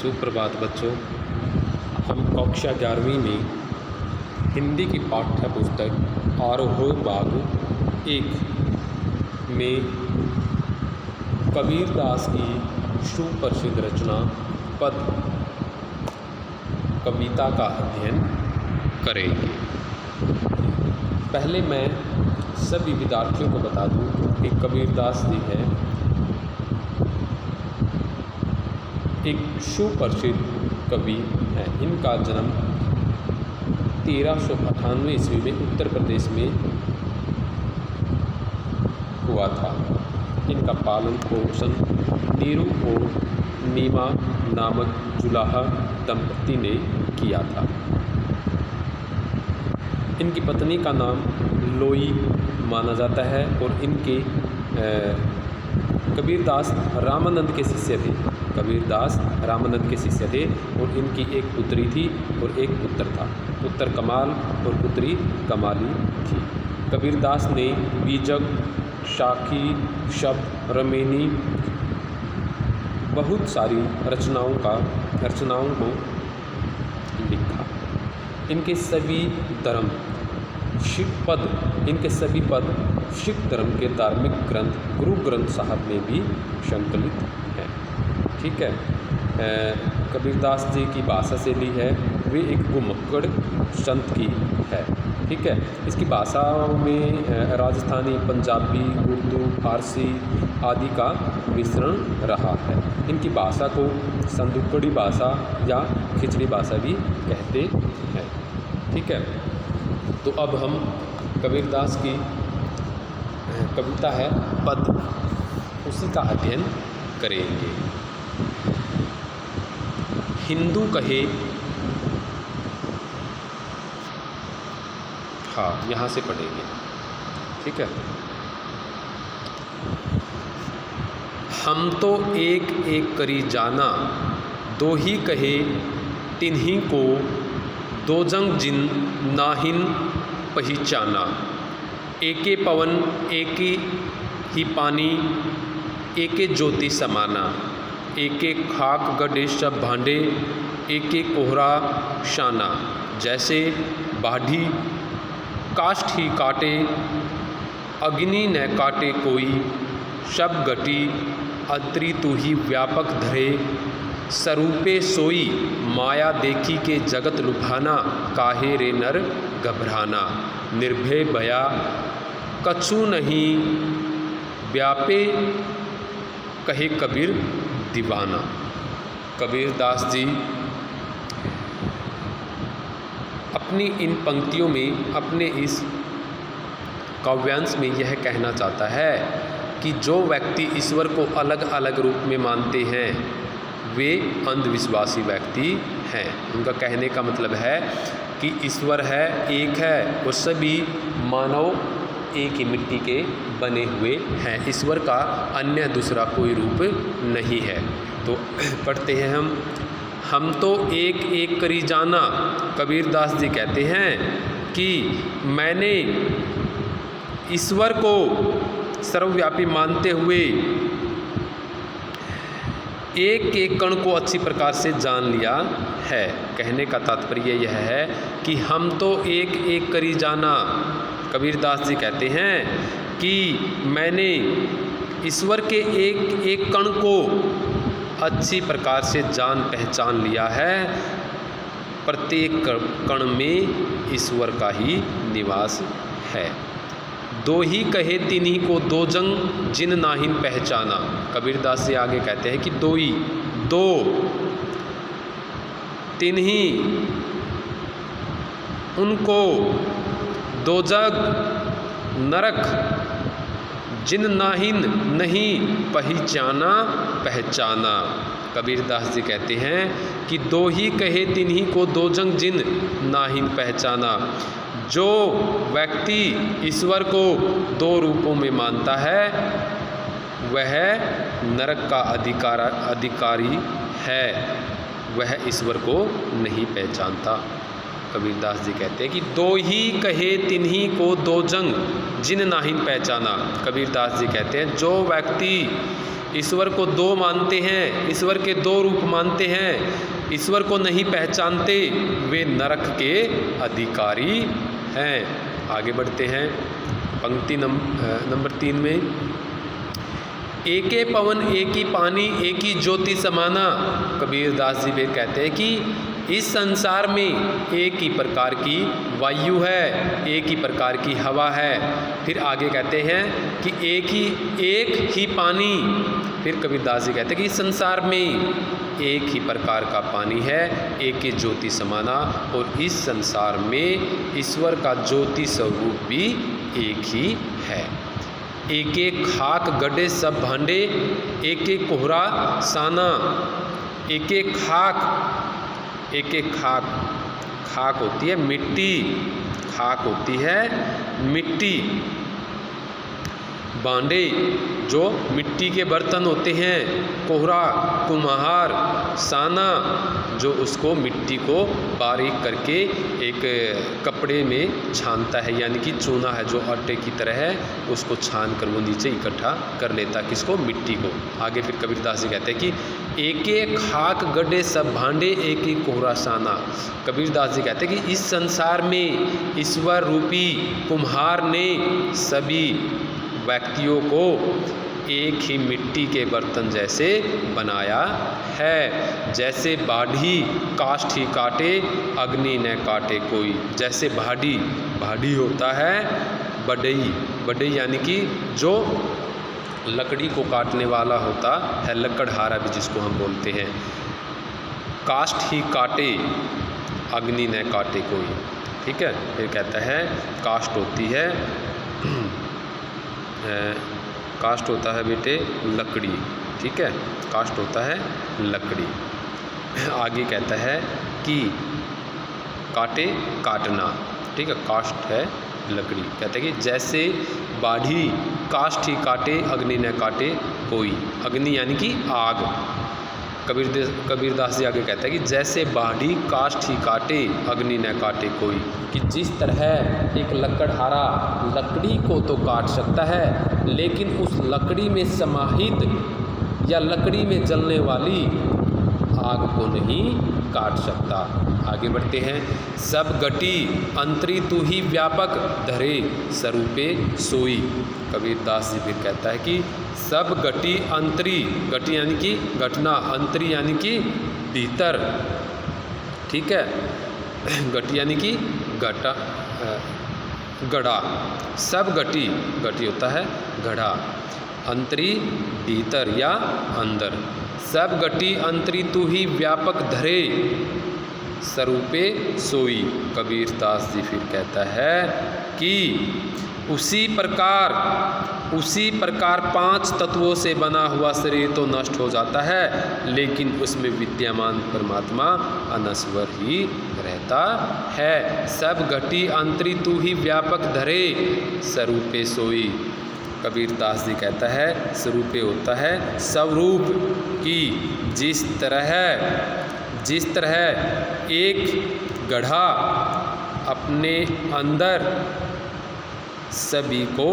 सुप्रभात बच्चों। हम कक्षा 11वीं में हिंदी की पाठ्य पुस्तक आरोह बाग 1 में कबीरदास की सुप्रसिद्ध रचना पद कविता का अध्ययन करेंगे। पहले मैं सभी विद्यार्थियों को बता दूं कि कबीरदास जी है एक सुप्रसिद्ध कवि हैं। इनका जन्म 1398 ईस्वी में उत्तर प्रदेश में हुआ था। इनका पालन पोषण नीरू और नीमा नामक जुलाहा दंपति ने किया था। इनकी पत्नी का नाम लोई माना जाता है और इनके कबीरदास रामानंद के शिष्य थे। कबीरदास रामानंद के शिष्य थे और इनकी एक पुत्री थी और एक पुत्र था। पुत्र कमाल और पुत्री कमाली थी। कबीरदास ने बीजक, शाखी, शब्द, रमेनी बहुत सारी रचनाओं को लिखा। इनके सभी सभी पद सिख धर्म के धार्मिक ग्रंथ गुरु ग्रंथ साहब में भी संकलित हैं। ठीक है। कबीरदास जी की भाषा शैली है वे एक घुमक्कड़ संत की है। ठीक है। इसकी भाषाओं में राजस्थानी, पंजाबी, उर्दू, फारसी आदि का मिश्रण रहा है। इनकी भाषा को संदुकड़ी भाषा या खिचड़ी भाषा भी कहते हैं। ठीक है। तो अब हम कबीरदास की कविता है पद, उसी का अध्ययन करेंगे। हिंदू कहे, हाँ यहाँ से पढ़ेंगे। ठीक है। हम तो एक एक करी जाना, दो ही कहे तिन्हीं को, दो जंग जिन नाहिन पहचाना। एके पवन एके ही पानी, एके ज्योति समाना। एके खाक गड्ढे सब भांडे, एके कोहरा शाना। जैसे बाढ़ी काष्ठ ही काटे, अग्नि न काटे कोई। सब गटी अत्रि तू ही व्यापक धरे, स्वरूपे सोई माया देखी के जगत लुभाना। काहे रे नर घबराना, निर्भय भया कछु नहीं, व्यापे कहे कबीर दीवाना। कबीरदास जी अपनी इन पंक्तियों में, अपने इस काव्यांश में यह कहना चाहता है कि जो व्यक्ति ईश्वर को अलग अलग रूप में मानते हैं वे अंधविश्वासी व्यक्ति हैं। उनका कहने का मतलब है कि ईश्वर है, एक है और सभी मानव एक ही मिट्टी के बने हुए हैं। ईश्वर का अन्य दूसरा कोई रूप नहीं है। तो पढ़ते हैं हम तो एक एक करी जाना। कबीरदास जी कहते हैं कि मैंने ईश्वर को सर्वव्यापी मानते हुए एक एक कण को अच्छी प्रकार से जान लिया है। कहने का तात्पर्य यह है कि हम तो एक एक करी जाना। कबीरदास जी कहते हैं कि मैंने ईश्वर के एक एक कण को अच्छी प्रकार से जान पहचान लिया है। प्रत्येक कण में ईश्वर का ही निवास है। दो ही कहे तिन्हीं को, दो जंग जिन नाहिन पहचाना। कबीरदास जी आगे कहते हैं कि दो तिन्हीं उनको, दो जग नरक जिन नाहिन नहीं पहचाना। कबीरदास जी कहते हैं कि दो ही कहे तिन्हीं को, दो जंग जिन नाहिन पहचाना। जो व्यक्ति ईश्वर को दो रूपों में मानता है वह नरक का अधिकारी है, वह ईश्वर को नहीं पहचानता। कबीरदास जी कहते हैं कि दो ही कहे तिन्हीं को, दो जंग जिन नाहिन पहचाना। कबीरदास जी कहते हैं जो व्यक्ति ईश्वर को दो मानते हैं, ईश्वर के दो रूप मानते हैं, ईश्वर को नहीं पहचानते, वे नरक के अधिकारी हैं। आगे बढ़ते हैं पंक्ति नंबर 3 में, एके पवन एक ही पानी एक ही ज्योति समाना। कबीरदास जी फिर कहते हैं कि इस संसार में एक ही प्रकार की वायु है, एक ही प्रकार की हवा है। फिर आगे कहते हैं कि एक ही पानी। फिर कबीरदास जी कहते हैं कि इस संसार में एक ही प्रकार का पानी है, एक ही ज्योति समाना, और इस संसार में ईश्वर का ज्योति स्वरूप भी एक ही है। एक एक खाक गड्ढे सब भांडे, एक एक कोहरा साना। एक एक खाक होती है मिट्टी, खाक होती है मिट्टी। बांडे जो मिट्टी के बर्तन होते हैं, कोहरा कुम्हार, साना जो उसको मिट्टी को बारीक करके एक कपड़े में छानता है, यानी कि चूना है जो आटे की तरह है, उसको छान कर वो नीचे इकट्ठा कर लेता है, किसको, मिट्टी को। आगे फिर कबीरदास जी कहते हैं कि एक एक खाक गड्ढे सब भांडे, एक एक कोहरा साना। कबीरदास जी कहते हैं कि इस संसार में ईश्वर रूपी कुम्हार ने सभी व्यक्तियों को एक ही मिट्टी के बर्तन जैसे बनाया है। जैसे बाढ़ी काष्ठ ही काटे, अग्नि न काटे कोई। जैसे बाढ़ी होता है बढ़ई यानी कि जो लकड़ी को काटने वाला होता है, लकड़हारा भी जिसको हम बोलते हैं। काष्ठ ही काटे, अग्नि न काटे कोई। ठीक है। फिर कहता है काष्ठ होती है काष्ठ होता है बेटे लकड़ी। ठीक है, काष्ठ होता है लकड़ी। आगे कहता है कि काटे काटना। ठीक है, काष्ठ है लकड़ी। कहते हैं कि जैसे बाढ़ी काष्ठ ही काटे, अग्नि न काटे कोई। अग्नि यानी कि आग। कबीरदास जी आगे कहता है कि जैसे बाढ़ी काष्ठ ही काटे, अग्नि न काटे कोई। कि जिस तरह एक लकड़हारा लकड़ी को तो काट सकता है, लेकिन उस लकड़ी में समाहित या लकड़ी में जलने वाली आग को नहीं काट सकता। आगे बढ़ते हैं। सब गति अंतरी तू ही व्यापक धरे, स्वरूपे सोई। कबीरदास जी फिर कहता है कि सब गति अंतरी, गति यानी कि घटना, अंतरी यानी कि भीतर। ठीक है, गति यानी कि गड़ा। सब गति होता है घड़ा, अंतरी भीतर या अंदर। सब गति अंतरी तू ही व्यापक धरे, स्वरूपे सोई। कबीरदास जी फिर कहता है कि उसी प्रकार 5 तत्वों से बना हुआ शरीर तो नष्ट हो जाता है, लेकिन उसमें विद्यमान परमात्मा अनश्वर ही रहता है। सब घटी अंतरी तू ही व्यापक धरे, स्वरूपे सोई। कबीरदास जी कहता है स्वरूपे होता है स्वरूप की। जिस तरह एक गड्ढा अपने अंदर सभी को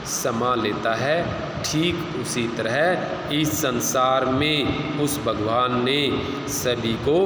समा लेता है, ठीक उसी तरह इस संसार में उस भगवान ने सभी को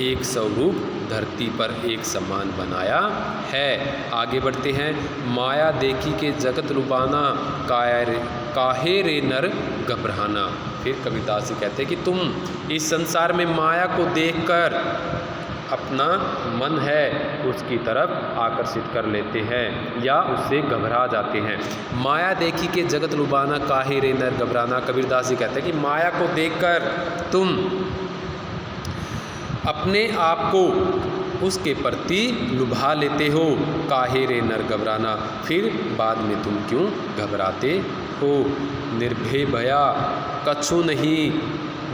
एक स्वरूप धरती पर एक समान बनाया है। आगे बढ़ते हैं। माया देखी के जगत लुभाना, काहे रे नर घबराना। फिर कबीरदास जी कहते हैं कि तुम इस संसार में माया को देखकर अपना मन है उसकी तरफ आकर्षित कर लेते हैं या उससे घबरा जाते हैं। माया देखी के जगत लुभाना, काहे रे नर घबराना। कबीरदास जी कहते हैं कि माया को देखकर तुम अपने आप को उसके प्रति लुभा लेते हो, काहे रे नर घबराना। फिर बाद में तुम क्यों घबराते हो। निर्भय भया कछु नहीं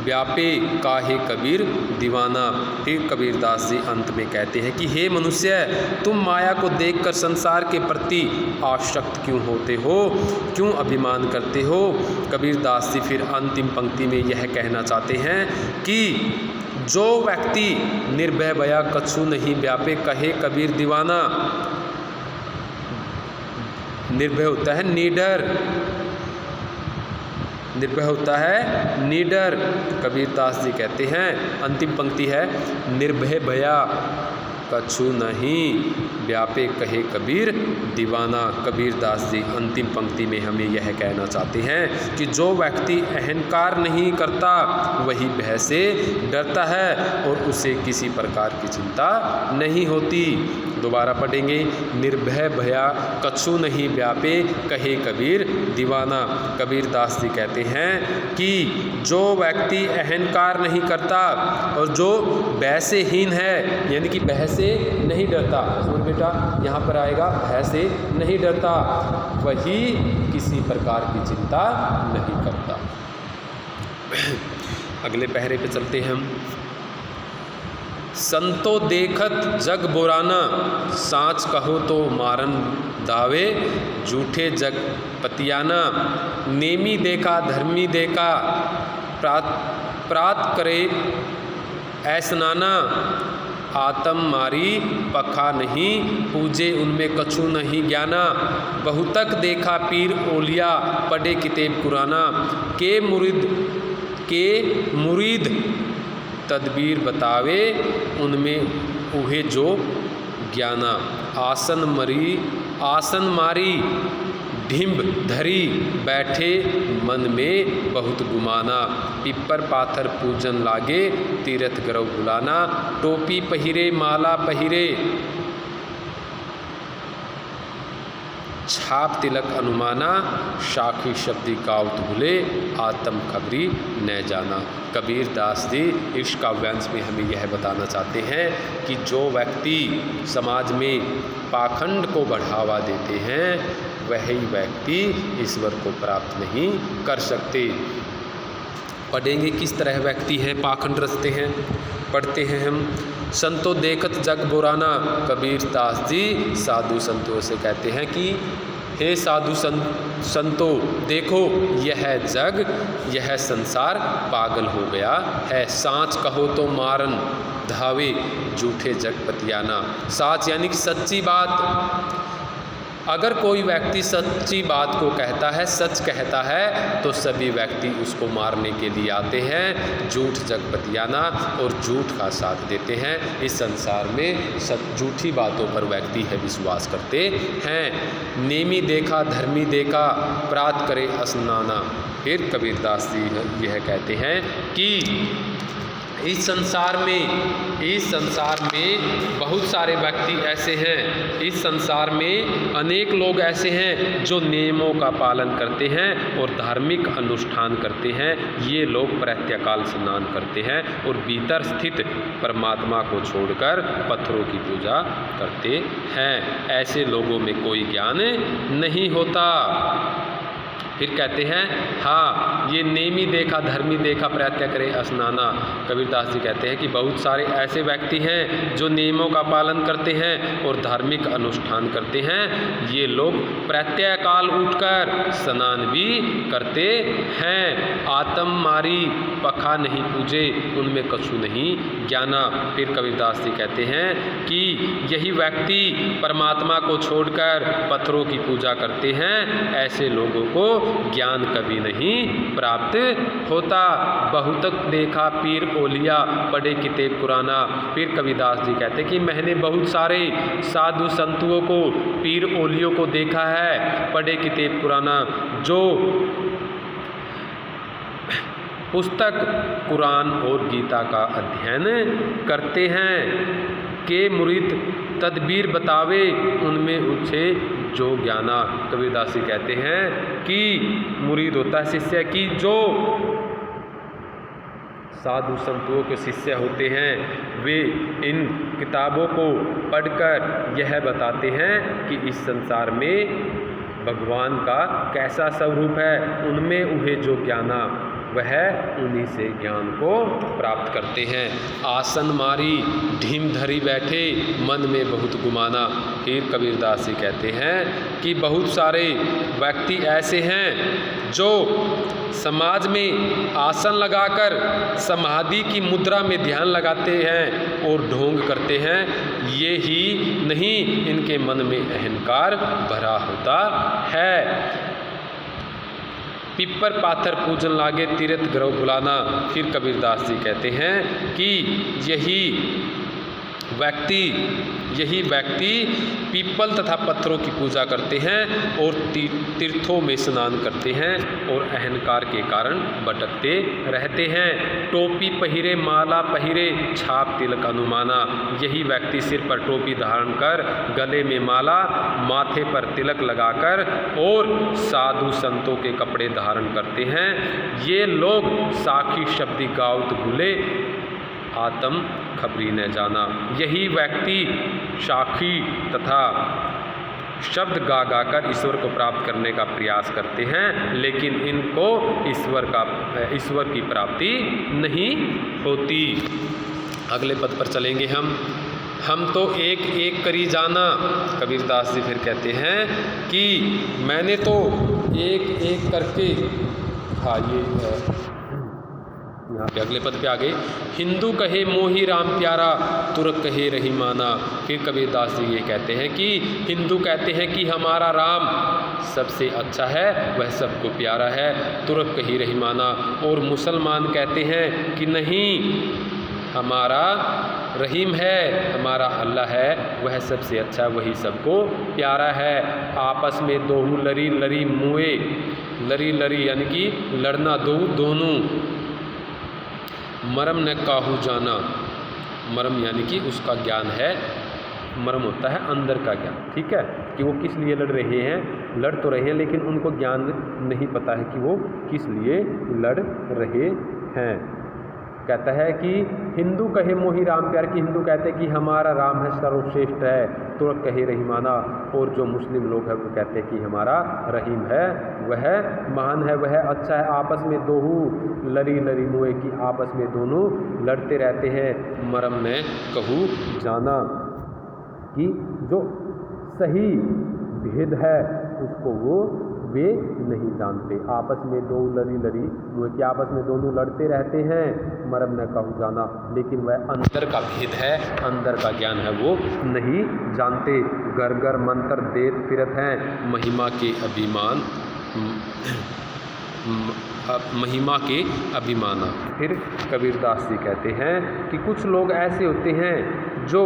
व्यापे, काहे कबीर दीवाना। फिर कबीरदास जी अंत में कहते हैं कि हे मनुष्य, तुम माया को देखकर संसार के प्रति आसक्त क्यों होते हो, क्यों अभिमान करते हो। कबीरदास जी फिर अंतिम पंक्ति में यह कहना चाहते हैं कि जो व्यक्ति निर्भय भया कछु नहीं व्यापे, कहे कबीर दीवाना। निर्भय होता है निडर, निर्भय होता है निडर। कबीरदास जी कहते हैं, अंतिम पंक्ति है, निर्भय भया कछु नहीं व्यापे कहे कबीर दीवाना। कबीरदास जी अंतिम पंक्ति में हमें यह कहना चाहते हैं कि जो व्यक्ति अहंकार नहीं करता वही भय से डरता है और उसे किसी प्रकार की चिंता नहीं होती। दोबारा पढ़ेंगे, निर्भय भया कछु नहीं व्यापे कहे कबीर दीवाना। कबीरदास जी कहते हैं कि जो व्यक्ति अहंकार नहीं करता और जो भय से हीन है, यानी कि भय से नहीं डरता, सुन बेटा यहाँ पर आएगा, भय से नहीं डरता, वही किसी प्रकार की चिंता नहीं करता। अगले पहरे पे चलते हैं हम। संतो देखत जग बुराना, साँच कहो तो मारन दावे, झूठे जग पतियाना। नेमी देखा धर्मी देखा, प्रात करे ऐसनाना। आतम मारी पखा नहीं, पूजे उनमें कछु नहीं ज्ञाना। बहुतक देखा पीर ओलिया, पढ़े किताब कुराना। के मुरीद तदबीर बतावे, उनमें उहे जो ज्ञाना। आसन मारी ढिम्ब धरी, बैठे मन में बहुत गुमाना। पिपर पाथर पूजन लागे, तीर्थ गरव बुलाना। टोपी पहिरे माला पहिरे, छाप तिलक अनुमाना। साखी शब्दी गावत भूले, आत्म खबरी न जाना। कबीरदास जी इस काव्यांश में हमें यह बताना चाहते हैं कि जो व्यक्ति समाज में पाखंड को बढ़ावा देते हैं वही व्यक्ति ईश्वर को प्राप्त नहीं कर सकते। पढ़ेंगे किस तरह व्यक्ति है पाखंड रचते हैं, पढ़ते हैं हम। संतो देखत जग बुराना। कबीरदास जी साधु संतों से कहते हैं कि हे साधु संतो, देखो यह जग, यह संसार पागल हो गया है। साँच कहो तो मारन धावे, झूठे जग पतियाना। साँच यानी कि सच्ची बात। अगर कोई व्यक्ति सच्ची बात को कहता है, सच कहता है, तो सभी व्यक्ति उसको मारने के लिए आते हैं। झूठ जग पतियाना, और झूठ का साथ देते हैं। इस संसार में झूठी बातों पर व्यक्ति है विश्वास करते हैं। नेमी देखा धर्मी देखा, प्रात करे स्नाना। फिर कबीरदास जी यह कहते हैं कि इस संसार में बहुत सारे व्यक्ति ऐसे हैं, इस संसार में अनेक लोग ऐसे हैं जो नियमों का पालन करते हैं और धार्मिक अनुष्ठान करते हैं। ये लोग प्रातःकाल स्नान करते हैं और भीतर स्थित परमात्मा को छोड़कर पत्थरों की पूजा करते हैं। ऐसे लोगों में कोई ज्ञान नहीं होता। फिर कहते हैं, हाँ ये नेमी देखा धर्मी देखा प्रातः करे स्नाना। कबीरदास जी कहते हैं कि बहुत सारे ऐसे व्यक्ति हैं जो नियमों का पालन करते हैं और धार्मिक अनुष्ठान करते हैं। ये लोग प्रातः काल उठकर स्नान भी करते हैं। आत्म मारी पखा नहीं पूजे, उनमें कछु नहीं ज्ञाना। फिर कबीरदास जी कहते हैं कि यही व्यक्ति परमात्मा को छोड़कर पत्थरों की पूजा करते हैं। ऐसे लोगों को ज्ञान कभी नहीं प्राप्त होता। बहुतक देखा पीर ओलिया, पढ़े किताब कुराना। फिर कबीरदास जी कहते हैं कि मैंने बहुत सारे साधु संतों को, पीर ओलियों को देखा है, पढ़े किताब कुराना, जो पुस्तक कुरान और गीता का अध्ययन करते हैं। के मुरीद तदबीर बतावे, उनमें उसे जो ज्ञाना। कबीरदास जी कहते हैं कि मुरीद होता है शिष्य की, जो साधु संतों के शिष्य होते हैं वे इन किताबों को पढ़कर यह बताते हैं कि इस संसार में भगवान का कैसा स्वरूप है। उनमें उन्हें जो ज्ञाना वह उन्हीं से ज्ञान को प्राप्त करते हैं। आसन मारी ढीम धरी बैठे, मन में बहुत गुमाना। फिर कबीरदास जी कहते हैं कि बहुत सारे व्यक्ति ऐसे हैं जो समाज में आसन लगाकर समाधि की मुद्रा में ध्यान लगाते हैं और ढोंग करते हैं। ये ही नहीं, इनके मन में अहंकार भरा होता है। पिपर पाथर पूजन लागे तीर्थ ग्रह बुलाना। फिर कबीरदास जी कहते हैं कि यही व्यक्ति पीपल तथा पत्थरों की पूजा करते हैं और तीर्थों में स्नान करते हैं और अहंकार के कारण भटकते रहते हैं। टोपी पहिरे माला पहिरे छाप तिलक अनुमाना। यही व्यक्ति सिर पर टोपी धारण कर, गले में माला, माथे पर तिलक लगाकर और साधु संतों के कपड़े धारण करते हैं। ये लोग साखी शब्दी गावत भूले आत्म खबरी न जाना। यही व्यक्ति साखी तथा शब्द गा कर ईश्वर को प्राप्त करने का प्रयास करते हैं, लेकिन इनको ईश्वर की प्राप्ति नहीं होती। अगले पद पर चलेंगे हम तो एक एक करी जाना। कबीरदास जी फिर कहते हैं कि मैंने तो एक एक करके, हाँ ये यहाँ पे अगले पद पे आ गए, हिंदू कहे मोही राम प्यारा, तुर्क कहे रहीमाना। फिर कबीरदास जी ये कहते हैं कि हिंदू कहते हैं कि हमारा राम सबसे अच्छा है, वह सबको प्यारा है, तुर्क कही रहीमाना। और मुसलमान कहते हैं कि नहीं, हमारा रहीम है, हमारा अल्लाह है, वह सबसे अच्छा, वही सबको प्यारा है। आपस में दोहू लरी लरी मुए, लरी लरी यानी कि लड़ना, दोनों मरम न काहू जाना। मरम यानी कि उसका ज्ञान है, मरम होता है अंदर का ज्ञान, ठीक है, कि वो किस लिए लड़ रहे हैं, लड़ तो रहे हैं लेकिन उनको ज्ञान नहीं पता है कि वो किस लिए लड़ रहे हैं। कहता है कि हिंदू कहे मोही राम प्यार, की हिंदू कहते हैं कि हमारा राम है, सर्वश्रेष्ठ है, तुर्क कहे रहीमाना। और जो मुस्लिम लोग हैं वो कहते हैं कि हमारा रहीम है, वह महान है, वह अच्छा है। आपस में दोहू लरी लरी मुए, की आपस में दोनों लड़ते रहते हैं। मरम ने कहू जाना, कि जो सही भेद है उसको वे नहीं जानते। आपस में दो लरी लरी मुए, कि आपस में दोनों लड़ते रहते हैं। मरम न कहू जाना, लेकिन वह अंदर का भेद है, अंदर का ज्ञान है, वो नहीं जानते। गर गर मंत्र देत फिरत हैं, महिमा के अभिमाना। फिर कबीरदास जी कहते हैं कि कुछ लोग ऐसे होते हैं जो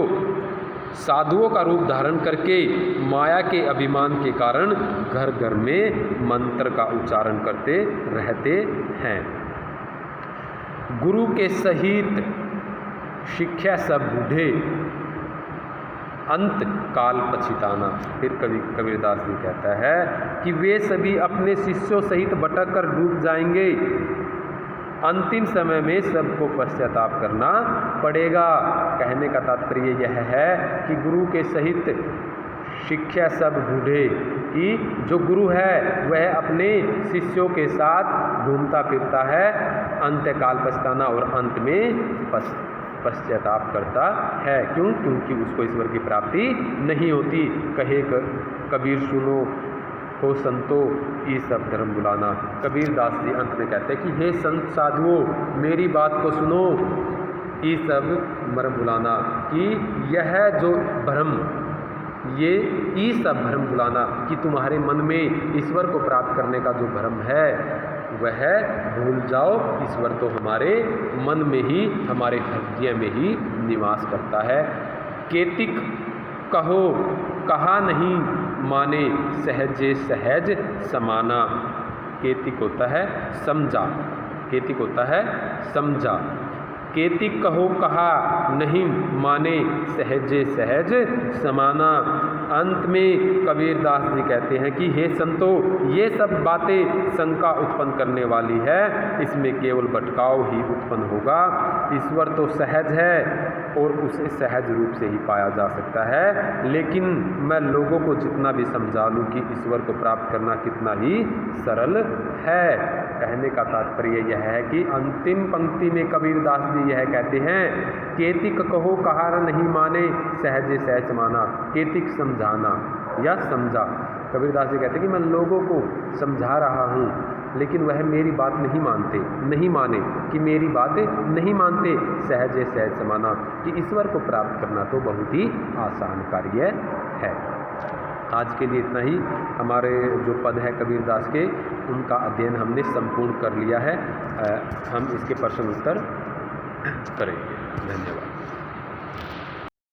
साधुओं का रूप धारण करके माया के अभिमान के कारण घर घर में मंत्र का उच्चारण करते रहते हैं। गुरु के सहित शिक्षा सब बूढ़े, अंत काल पछिताना। फिर कबीरदास जी कहता है कि वे सभी अपने शिष्यों सहित भटक कर डूब जाएंगे, अंतिम समय में सबको पश्चाताप करना पड़ेगा। कहने का तात्पर्य यह है कि गुरु के सहित शिक्षा सब बूढ़े, कि जो गुरु है वह अपने शिष्यों के साथ घूमता फिरता है, अंत्यकाल पछताना और अंत में पश्चाताप करता है। क्यों? क्योंकि उसको ईश्वर की प्राप्ति नहीं होती। कहे कबीर सुनो हो संतो, ये सब धर्म बुलाना। कबीरदास जी अंत में कहते हैं कि हे संत साधुओं, मेरी बात को सुनो, ये सब मरम बुलाना, कि यह जो भ्रम, ये सब भ्रम बुलाना, कि तुम्हारे मन में ईश्वर को प्राप्त करने का जो भ्रम है वह भूल जाओ। ईश्वर तो हमारे मन में ही, हमारे हृदय में ही निवास करता है। केतिक कहो कहा नहीं माने, सहजे सहज समाना। केतिक होता है समझा, केतिक होता है समझा। केतिक कहो कहा नहीं माने, सहजे सहज समाना। अंत में कबीरदास जी कहते हैं कि हे संतो, ये सब बातें शंका उत्पन्न करने वाली है, इसमें केवल भटकाव ही उत्पन्न होगा। ईश्वर तो सहज है और उसे सहज रूप से ही पाया जा सकता है, लेकिन मैं लोगों को जितना भी समझा लूँ कि ईश्वर को प्राप्त करना कितना ही सरल है। कहने का तात्पर्य यह है कि अंतिम पंक्ति में कबीरदास जी यह कहते हैं, केतिक कहो कहा नहीं माने, सहजे सहज माना। केतिक समझाना या समझा। कबीरदास जी कहते हैं कि मैं लोगों को समझा रहा हूँ, लेकिन वह मेरी बात नहीं मानते, नहीं माने, कि मेरी बात नहीं मानते। सहजे सहज समाना, कि ईश्वर को प्राप्त करना तो बहुत ही आसान कार्य है। आज के लिए इतना ही। हमारे जो पद है कबीरदास के, उनका अध्ययन हमने संपूर्ण कर लिया है। हम इसके प्रश्न उत्तर करेंगे। धन्यवाद।